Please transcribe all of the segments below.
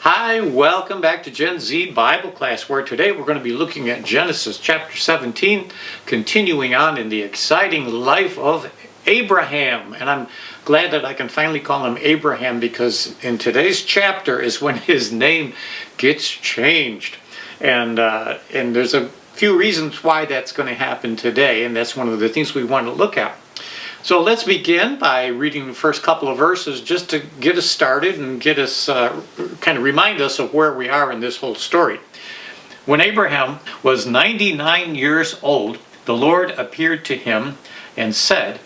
Hi, welcome back to Gen Z Bible class, where today we're going to be looking at Genesis chapter 17, continuing on in the exciting life of Abraham. And I'm glad that I can finally call him Abraham, because in today's chapter is when his name gets changed. And there's a few reasons why that's going to happen today, and that's one of the things we want to look at. So let's begin by reading the first couple of verses just to get us started and get us, kind of remind us of where we are in this whole story. When Abraham was 99 years old, the Lord appeared to him and said,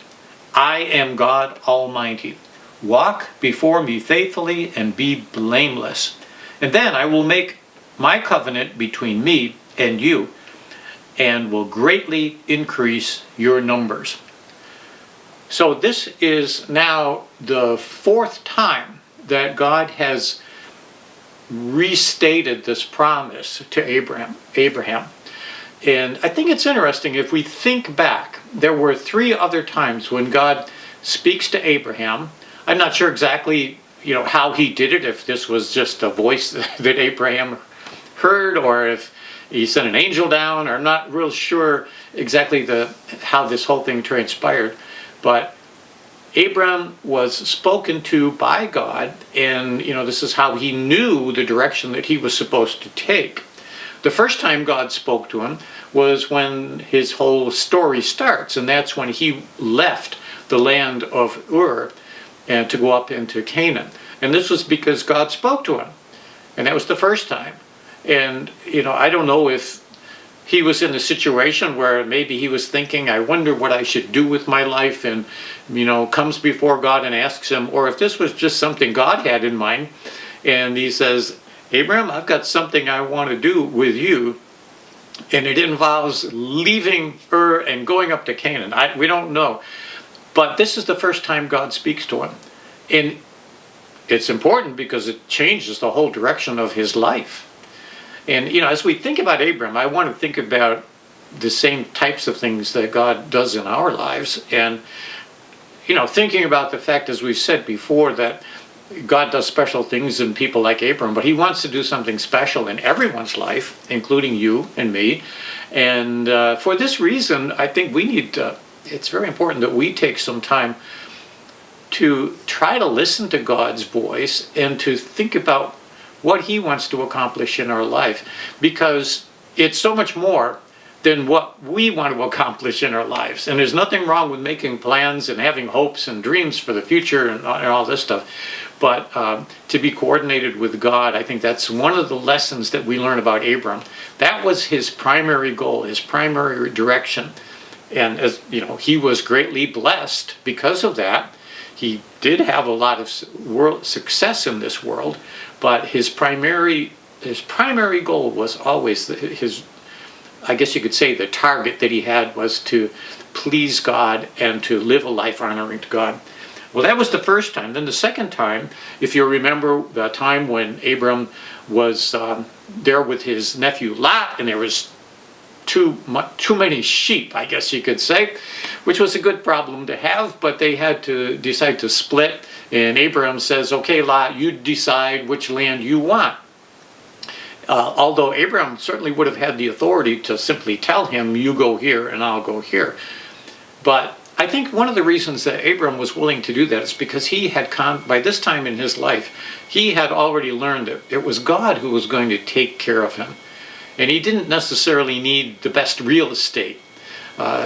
"I am God Almighty. Walk before me faithfully and be blameless. And then I will make my covenant between me and you, and will greatly increase your numbers." So this is now the fourth time that God has restated this promise to Abraham. And I think it's interesting, if we think back, there were three other times when God speaks to Abraham. I'm not sure exactly, how he did it, if this was just a voice that Abraham heard, or if he sent an angel down, or I'm not real sure exactly how this whole thing transpired. But Abram was spoken to by God, and this is how he knew the direction that he was supposed to take. The first time God spoke to him was when his whole story starts, and that's when he left the land of Ur and to go up into Canaan. And this was because God spoke to him, and that was the first time. And I don't know if he was in a situation where maybe he was thinking, I wonder what I should do with my life, and comes before God and asks him, or if this was just something God had in mind, and he says, "Abraham, I've got something I want to do with you, and it involves leaving Ur and going up to Canaan." We don't know, but this is the first time God speaks to him, and it's important because it changes the whole direction of his life. And as we think about Abram, I want to think about the same types of things that God does in our lives. And thinking about the fact, as we've said before, that God does special things in people like Abram, but he wants to do something special in everyone's life, including you and me. And for this reason, I think it's very important that we take some time to try to listen to God's voice and to think about what he wants to accomplish in our life, because it's so much more than what we want to accomplish in our lives. And there's nothing wrong with making plans and having hopes and dreams for the future and all this stuff, but to be coordinated with God, I think that's one of the lessons that we learn about Abram. That was his primary goal, his primary direction. And as he was greatly blessed because of that. He did have a lot of success in this world, but his primary goal was always I guess you could say the target that he had was to please God and to live a life honoring to God. Well, that was the first time. Then the second time, if you remember the time when Abram was there with his nephew Lot, and there was too many sheep, I guess you could say, which was a good problem to have, but they had to decide to split. And Abraham says, "Okay, Lot, you decide which land you want." Although Abraham certainly would have had the authority to simply tell him, "You go here and I'll go here." But I think one of the reasons that Abraham was willing to do that is because he had, by this time in his life, he had already learned that it was God who was going to take care of him. And he didn't necessarily need the best real estate.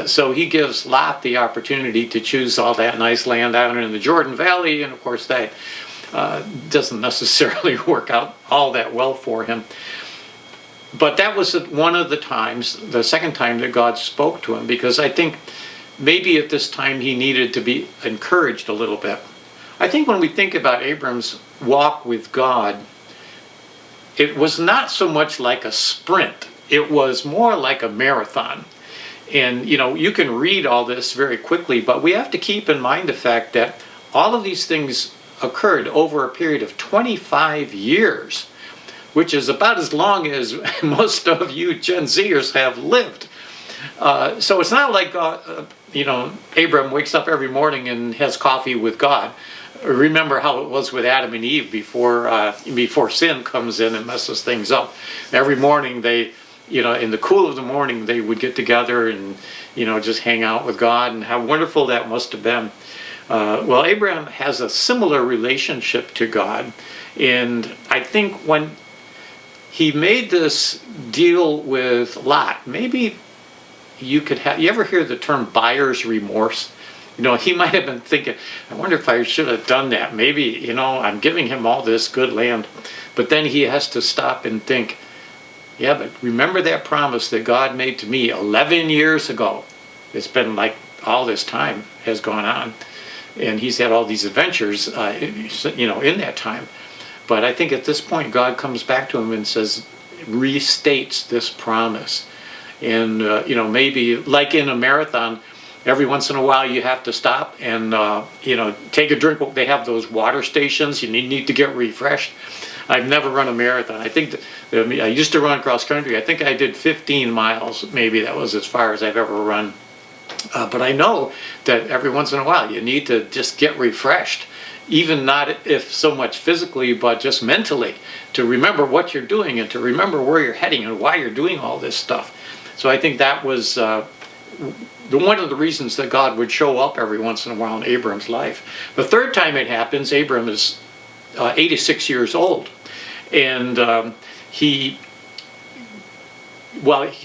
So he gives Lot the opportunity to choose all that nice land out in the Jordan Valley, and of course that doesn't necessarily work out all that well for him. But that was one of the times, the second time that God spoke to him, because I think maybe at this time he needed to be encouraged a little bit. I think when we think about Abram's walk with God, it was not so much like a sprint. It was more like a marathon. And, you can read all this very quickly, but we have to keep in mind the fact that all of these things occurred over a period of 25 years, which is about as long as most of you Gen Zers have lived. So it's not like, Abram wakes up every morning and has coffee with God. remember how it was with Adam and Eve before sin comes in and messes things up. Every morning they, in the cool of the morning, they would get together and, just hang out with God, and how wonderful that must have been. Well, Abraham has a similar relationship to God, and I think when he made this deal with Lot, maybe you ever hear the term buyer's remorse? He might have been thinking, I wonder if I should have done that. Maybe, I'm giving him all this good land. But then he has to stop and think, yeah, but remember that promise that God made to me 11 years ago. It's been like all this time has gone on. And he's had all these adventures, in that time. But I think at this point, God comes back to him and restates this promise. And, maybe like in a marathon, every once in a while you have to stop and, take a drink. They have those water stations. You need to get refreshed. I've never run a marathon. I think I used to run cross country. I think I did 15 miles. Maybe that was as far as I've ever run. But I know that every once in a while you need to just get refreshed, even not if so much physically, but just mentally, to remember what you're doing and to remember where you're heading and why you're doing all this stuff. So I think that was one of the reasons that God would show up every once in a while in Abram's life. The third time it happens, Abram is 86 years old, and he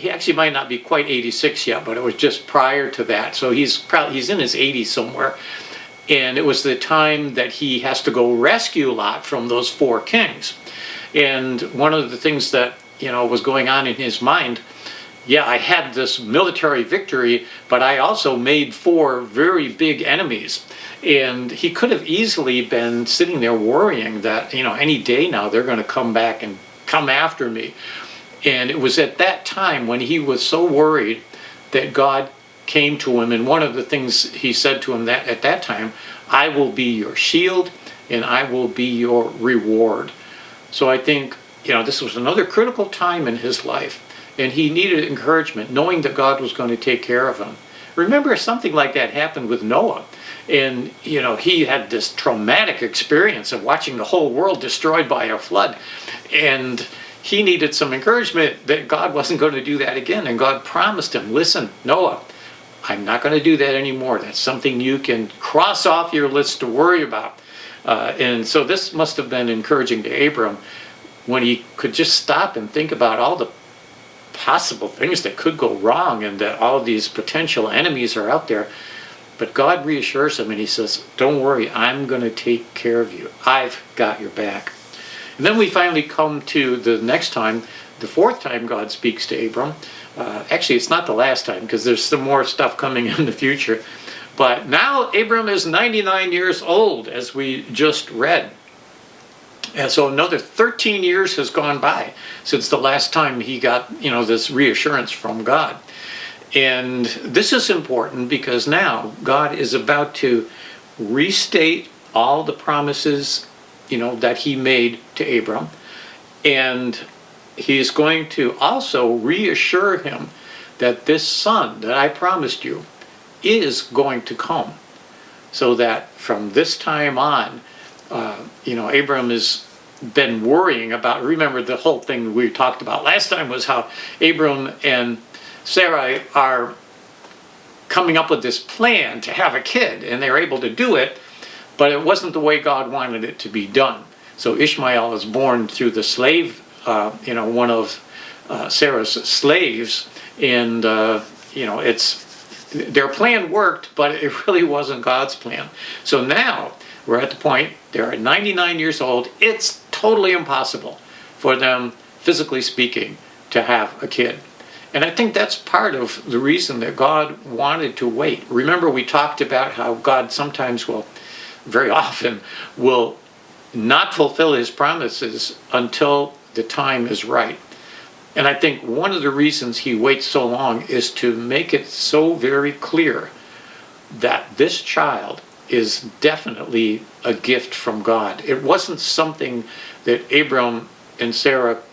actually might not be quite 86 yet, but it was just prior to that. So he's in his 80s somewhere, and it was the time that he has to go rescue Lot from those 4 kings. And one of the things that was going on in his mind, I had this military victory, but I also made 4 very big enemies. And he could have easily been sitting there worrying that, any day now they're going to come back and come after me. And it was at that time when he was so worried that God came to him. And one of the things he said to him at that time, I will be your shield and I will be your reward. So I think, this was another critical time in his life. And he needed encouragement, knowing that God was going to take care of him. Remember, something like that happened with Noah. And, he had this traumatic experience of watching the whole world destroyed by a flood. And he needed some encouragement that God wasn't going to do that again. And God promised him, listen, Noah, I'm not going to do that anymore. That's something you can cross off your list to worry about. And so this must have been encouraging to Abram when he could just stop and think about all the possible things that could go wrong and that all these potential enemies are out there. But God reassures him and he says, don't worry, I'm going to take care of you. I've got your back. And then we finally come to the next time, the 4th time God speaks to Abram. Actually, it's not the last time because there's some more stuff coming in the future. But now Abram is 99 years old, as we just read. And so another 13 years has gone by since the last time he got, this reassurance from God. And this is important because now God is about to restate all the promises, that he made to Abram. And he's going to also reassure him that this son that I promised you is going to come. So that from this time on, Abram has been worrying about, remember the whole thing we talked about last time was how Abram and Sarai are coming up with this plan to have a kid, and they're able to do it, but it wasn't the way God wanted it to be done. So Ishmael is born through the slave, one of Sarah's slaves, and their plan worked, but it really wasn't God's plan. So now we're at the point, they're 99 years old. It's totally impossible for them, physically speaking, to have a kid. And I think that's part of the reason that God wanted to wait. Remember, we talked about how God sometimes very often will not fulfill his promises until the time is right. And I think one of the reasons he waits so long is to make it so very clear that this child is definitely a gift from God. It wasn't something that Abram and Sarah,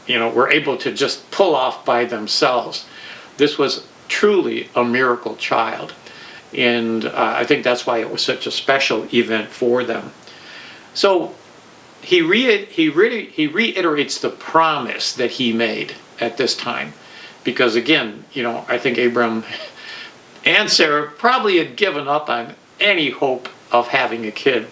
were able to just pull off by themselves. This was truly a miracle child. And I think that's why it was such a special event for them. So he reiterates the promise that he made at this time. Because again, I think Abram and Sarah probably had given up on any hope of having a kid.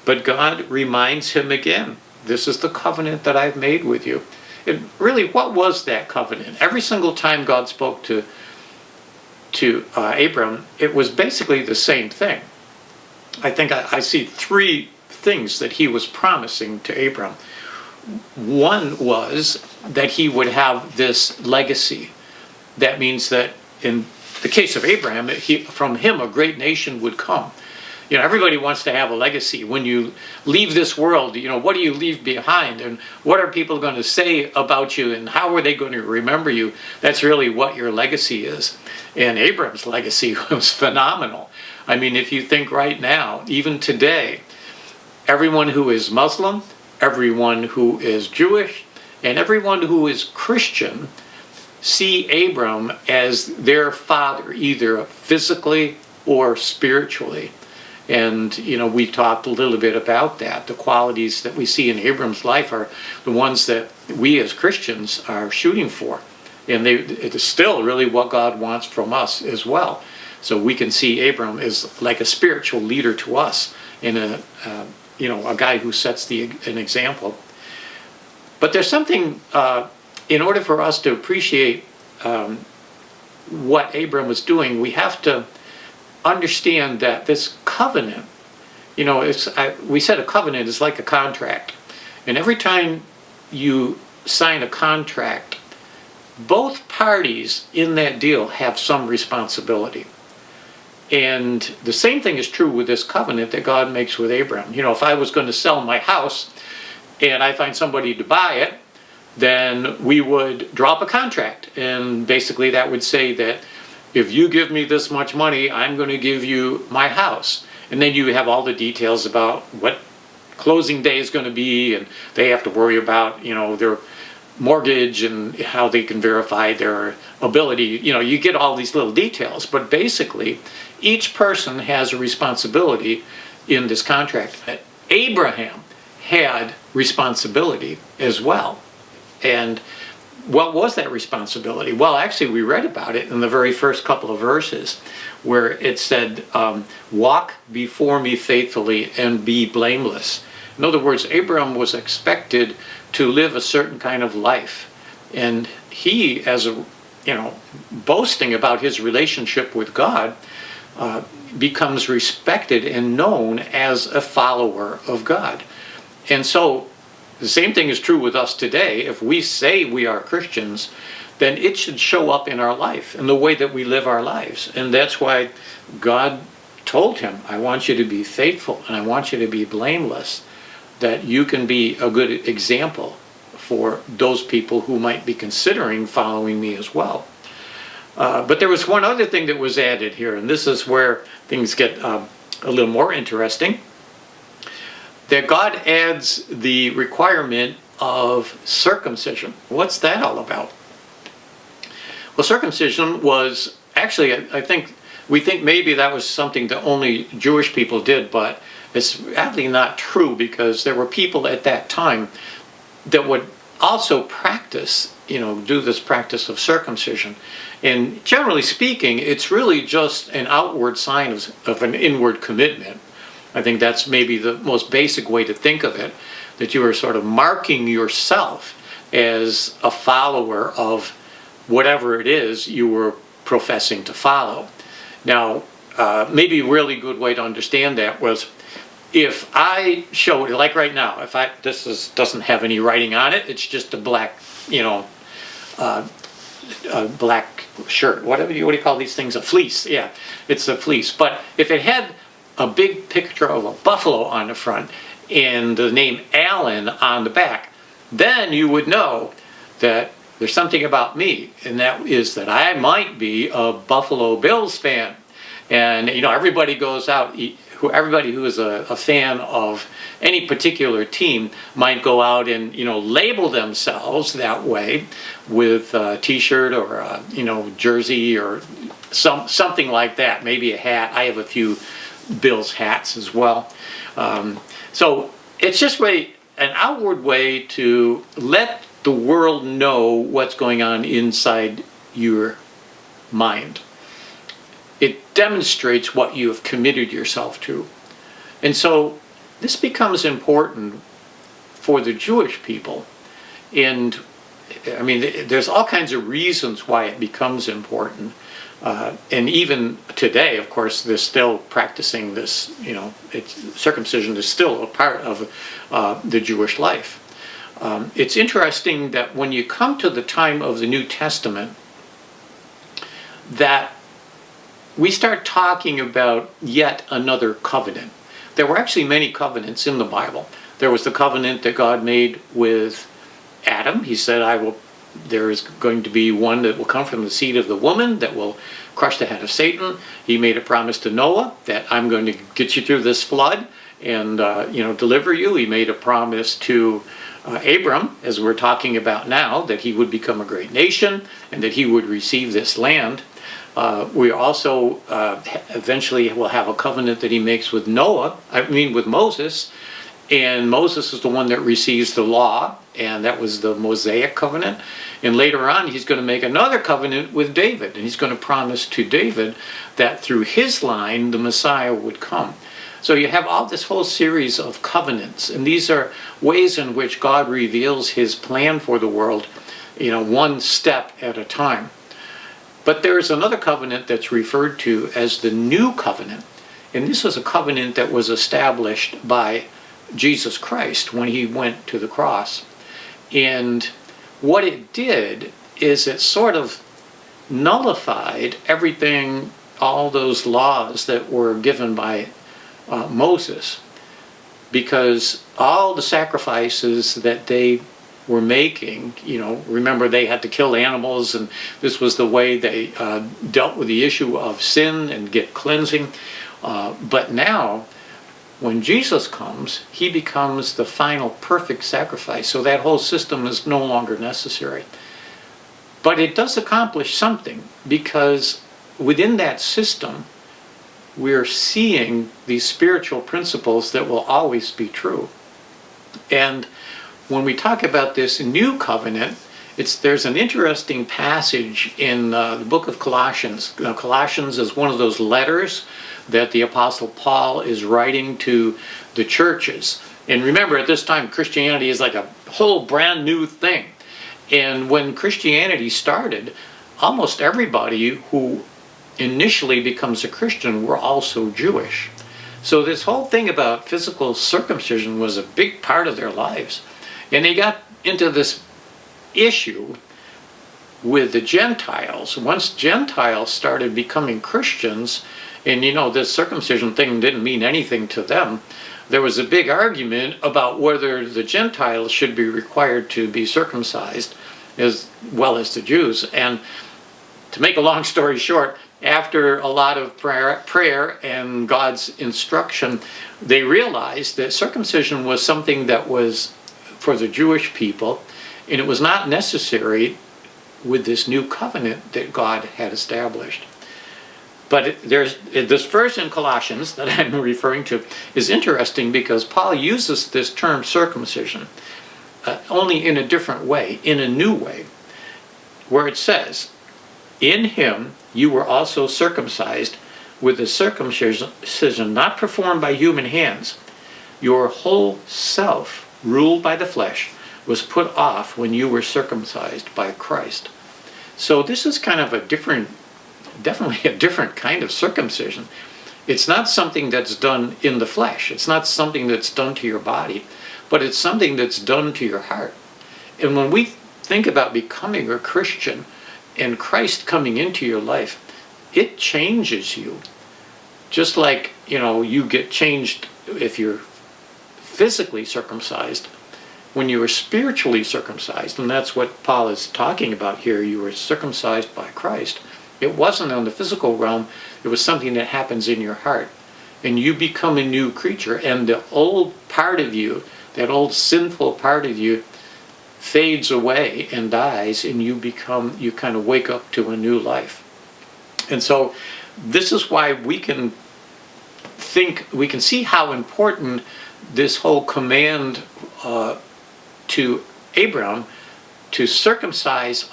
But God reminds him again, this is the covenant that I've made with you. And really, what was that covenant? Every single time God spoke to Abram, it was basically the same thing. I think I see three things that he was promising to Abram. One was that he would have this legacy. That means that in the case of Abraham, from him a great nation would come. Everybody wants to have a legacy. When you leave this world, what do you leave behind? And what are people going to say about you? And how are they going to remember you? That's really what your legacy is. And Abraham's legacy was phenomenal. I mean, if you think right now, even today, everyone who is Muslim, everyone who is Jewish, and everyone who is Christian see Abram as their father, either physically or spiritually. And, we talked a little bit about that. The qualities that we see in Abram's life are the ones that we as Christians are shooting for. And it is still really what God wants from us as well. So we can see Abram as like a spiritual leader to us and a guy who sets an example. But there's something, in order for us to appreciate what Abram was doing, we have to understand that this covenant, we said a covenant is like a contract. And every time you sign a contract, both parties in that deal have some responsibility. And the same thing is true with this covenant that God makes with Abraham. If I was going to sell my house and I find somebody to buy it, then we would drop a contract. And basically that would say that if you give me this much money, I'm going to give you my house. And then you have all the details about what closing day is going to be, and they have to worry about, their mortgage and how they can verify their ability. You get all these little details, but basically each person has a responsibility in this contract. Abraham had responsibility as well. And what was that responsibility? Well, actually, we read about it in the very first couple of verses where it said, walk before me faithfully and be blameless. In other words, Abraham was expected to live a certain kind of life. And he, boasting about his relationship with God, becomes respected and known as a follower of God. And so the same thing is true with us today. If we say we are Christians, then it should show up in our life, in the way that we live our lives. And that's why God told him, I want you to be faithful and I want you to be blameless, that you can be a good example for those people who might be considering following me as well. But there was one other thing that was added here, and this is where things get a little more interesting. That God adds the requirement of circumcision. What's that all about? Well, circumcision was actually, we think maybe that was something that only Jewish people did, but it's actually not true, because there were people at that time that would also practice, do this practice of circumcision. And generally speaking, it's really just an outward sign of an inward commitment. I think that's maybe the most basic way to think of it, that you are sort of marking yourself as a follower of whatever it is you were professing to follow. Now, maybe a really good way to understand that was, if I showed, like right now, doesn't have any writing on it, it's just a black, a black shirt, what do you call these things? A fleece, yeah, it's a fleece. But if it had a big picture of a buffalo on the front and the name Allen on the back, then you would know that there's something about me, and that is that I might be a Buffalo Bills fan. And everybody goes out who everybody who is a fan of any particular team might go out and label themselves that way with a T-shirt or a jersey or something like that. Maybe a hat. I have a few Bills hats as well. So it's just an outward way to let the world know what's going on inside your mind. It demonstrates what you have committed yourself to. And so this becomes important for the Jewish people. And I mean, there's all kinds of reasons why it becomes important. And even today, of course, they're still practicing this, circumcision is still a part of the Jewish life. It's interesting that when you come to the time of the New Testament, that we start talking about yet another covenant. There were actually many covenants in the Bible. There was the covenant that God made with Adam. He said, there is going to be one that will come from the seed of the woman that will crush the head of Satan. He made a promise to Noah that I'm going to get you through this flood and deliver you. He made a promise to Abram, as we're talking about now, that he would become a great nation and that he would receive this land. We also eventually will have a covenant that he makes with with Moses. And Moses is the one that receives the law, and that was the Mosaic covenant. And later on, he's going to make another covenant with David, and he's going to promise to David that through his line, the Messiah would come. So you have all this whole series of covenants, and these are ways in which God reveals his plan for the world, one step at a time. But there is another covenant that's referred to as the New Covenant, and this was a covenant that was established by Jesus Christ when he went to the cross. And what it did is it sort of nullified everything, all those laws that were given by Moses, because all the sacrifices that they were making, remember they had to kill animals, and this was the way they dealt with the issue of sin and get cleansing. But now, when Jesus comes, he becomes the final perfect sacrifice, so that whole system is no longer necessary. But it does accomplish something, because within that system, we're seeing these spiritual principles that will always be true. And when we talk about this new covenant, there's an interesting passage in the book of Colossians. Colossians is one of those letters that the Apostle Paul is writing to the churches. And remember, at this time, Christianity is like a whole brand new thing. And when Christianity started, almost everybody who initially becomes a Christian were also Jewish. So this whole thing about physical circumcision was a big part of their lives. And they got into this issue with the Gentiles. Once Gentiles started becoming Christians, and this circumcision thing didn't mean anything to them, there was a big argument about whether the Gentiles should be required to be circumcised as well as the Jews. And to make a long story short, after a lot of prayer and God's instruction, they realized that circumcision was something that was for the Jewish people, and it was not necessary with this new covenant that God had established. But there's this verse in Colossians that I'm referring to is interesting, because Paul uses this term circumcision only in a different way, in a new way, where it says, "In him you were also circumcised with a circumcision not performed by human hands. Your whole self, ruled by the flesh, was put off when you were circumcised by Christ." So this is kind of definitely a different kind of circumcision. It's not something that's done in the flesh. It's not something that's done to your body, but it's something that's done to your heart. And when we think about becoming a Christian and Christ coming into your life, it changes you. Just like, you get changed if you're physically circumcised, when you were spiritually circumcised, and that's what Paul is talking about here, you were circumcised by Christ. It wasn't on the physical realm, it was something that happens in your heart. and you become a new creature, and the old part of you, that old sinful part of you, fades away and dies, and you kind of wake up to a new life. And so this is why we can see how important this whole command to Abram to circumcise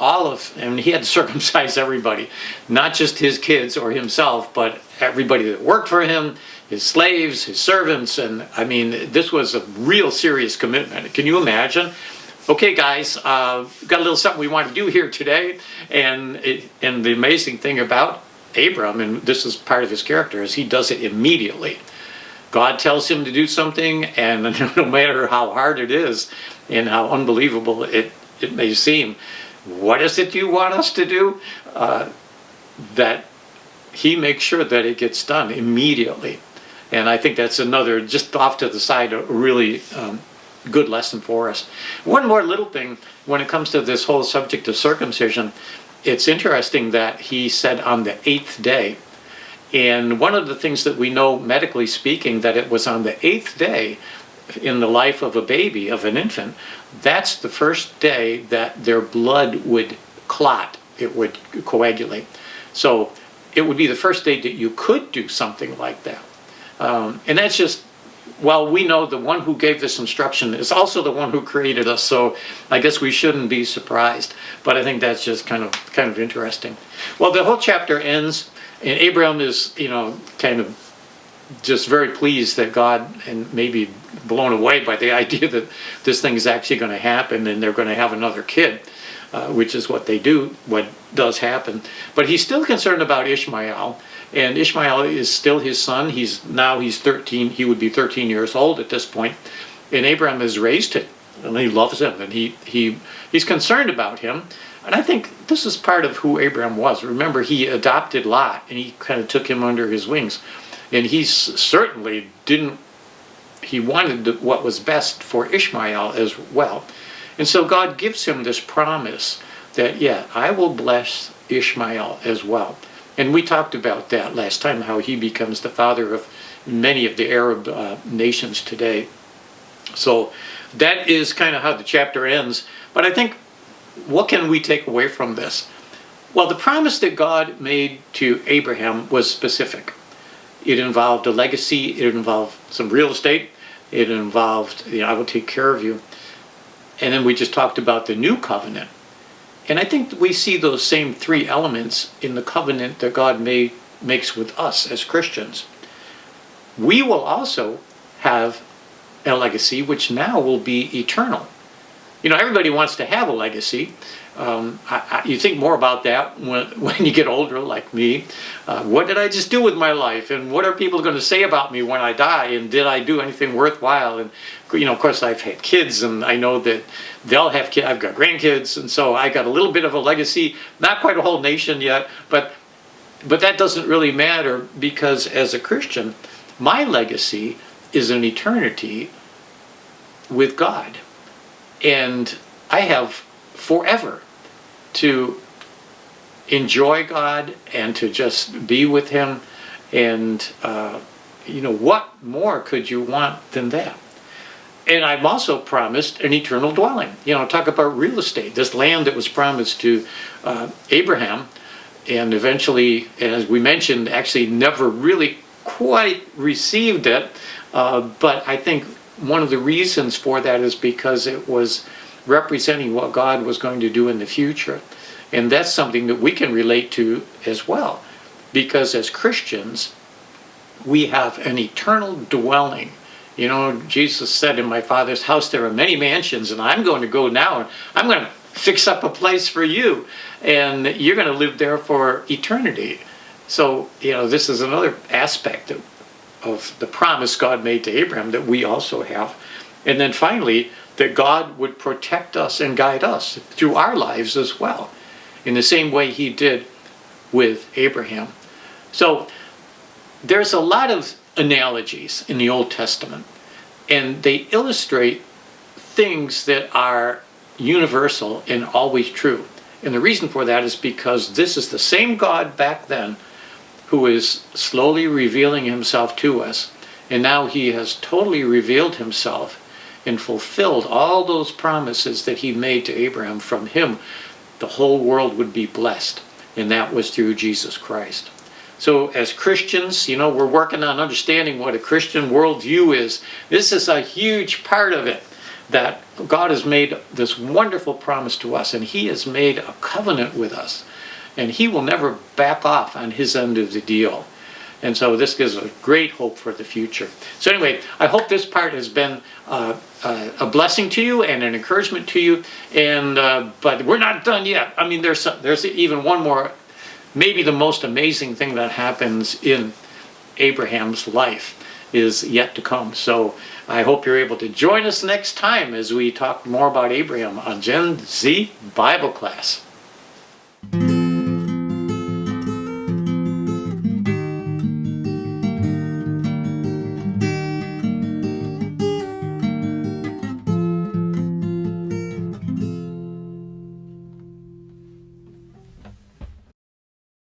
and he had to circumcise everybody, not just his kids or himself, but everybody that worked for him, his slaves, his servants. And I mean, this was a real serious commitment. Can you imagine? Okay, guys, we've got a little something we want to do here today. And the amazing thing about Abram, and this is part of his character, is he does it immediately. God tells him to do something, and no matter how hard it is and how unbelievable it may seem, what is it you want us to do? That he makes sure that it gets done immediately. And I think that's another, just off to the side, a really good lesson for us. One more little thing, when it comes to this whole subject of circumcision, it's interesting that he said on the 8th day. And one of the things that we know, medically speaking, that it was on the 8th day in the life of a baby, of an infant, that's the first day that their blood would clot, it would coagulate. So it would be the first day that you could do something like that. And that's just, well, we know the one who gave this instruction is also the one who created us, so I guess we shouldn't be surprised. But I think that's just kind of interesting. Well, the whole chapter ends, and Abraham is, kind of just very pleased that God, and maybe blown away by the idea that this thing is actually going to happen and they're going to have another kid, which is what does happen. But he's still concerned about Ishmael, and Ishmael is still his son. He's 13. He would be 13 years old at this point, and Abraham has raised him, and he loves him, and he's concerned about him. And I think this is part of who Abraham was. Remember, he adopted Lot, and he kind of took him under his wings. And he certainly he wanted what was best for Ishmael as well. And so God gives him this promise that, yeah, I will bless Ishmael as well. And we talked about that last time, how he becomes the father of many of the Arab nations today. So that is kind of how the chapter ends. But I think, what can we take away from this? Well, the promise that God made to Abraham was specific. It involved a legacy, it involved some real estate, it involved, I will take care of you. And then we just talked about the new covenant. And I think we see those same three elements in the covenant that God makes with us as Christians. We will also have a legacy which now will be eternal. Everybody wants to have a legacy. You think more about that when you get older, like me. What did I just do with my life? And what are people going to say about me when I die? And did I do anything worthwhile? And, of course, I've had kids, and I know that they'll have kids. I've got grandkids, and so I got a little bit of a legacy. Not quite a whole nation yet, but that doesn't really matter, because as a Christian, my legacy is an eternity with God. And I have forever to enjoy God and to just be with him. And, what more could you want than that? And I'm also promised an eternal dwelling. Talk about real estate. This land that was promised to Abraham, and eventually, as we mentioned, actually never really quite received it. But I think one of the reasons for that is because it was representing what God was going to do in the future. And that's something that we can relate to as well. Because as Christians, we have an eternal dwelling. Jesus said, in my Father's house there are many mansions, and I'm going to go now, and I'm going to fix up a place for you, and you're going to live there for eternity. So, this is another aspect of the promise God made to Abraham that we also have. And then finally, that God would protect us and guide us through our lives as well, in the same way he did with Abraham. So there's a lot of analogies in the Old Testament, and they illustrate things that are universal and always true. And the reason for that is because this is the same God back then who is slowly revealing himself to us. And now he has totally revealed himself and fulfilled all those promises that he made to Abraham. From him, the whole world would be blessed. And that was through Jesus Christ. So as Christians, we're working on understanding what a Christian worldview is. This is a huge part of it, that God has made this wonderful promise to us, and he has made a covenant with us. And he will never back off on his end of the deal. And so this gives a great hope for the future. So anyway, I hope this part has been a blessing to you and an encouragement to you. And but we're not done yet. I mean, there's even one more, maybe the most amazing thing that happens in Abraham's life is yet to come. So I hope you're able to join us next time as we talk more about Abraham on Gen Z Bible Class.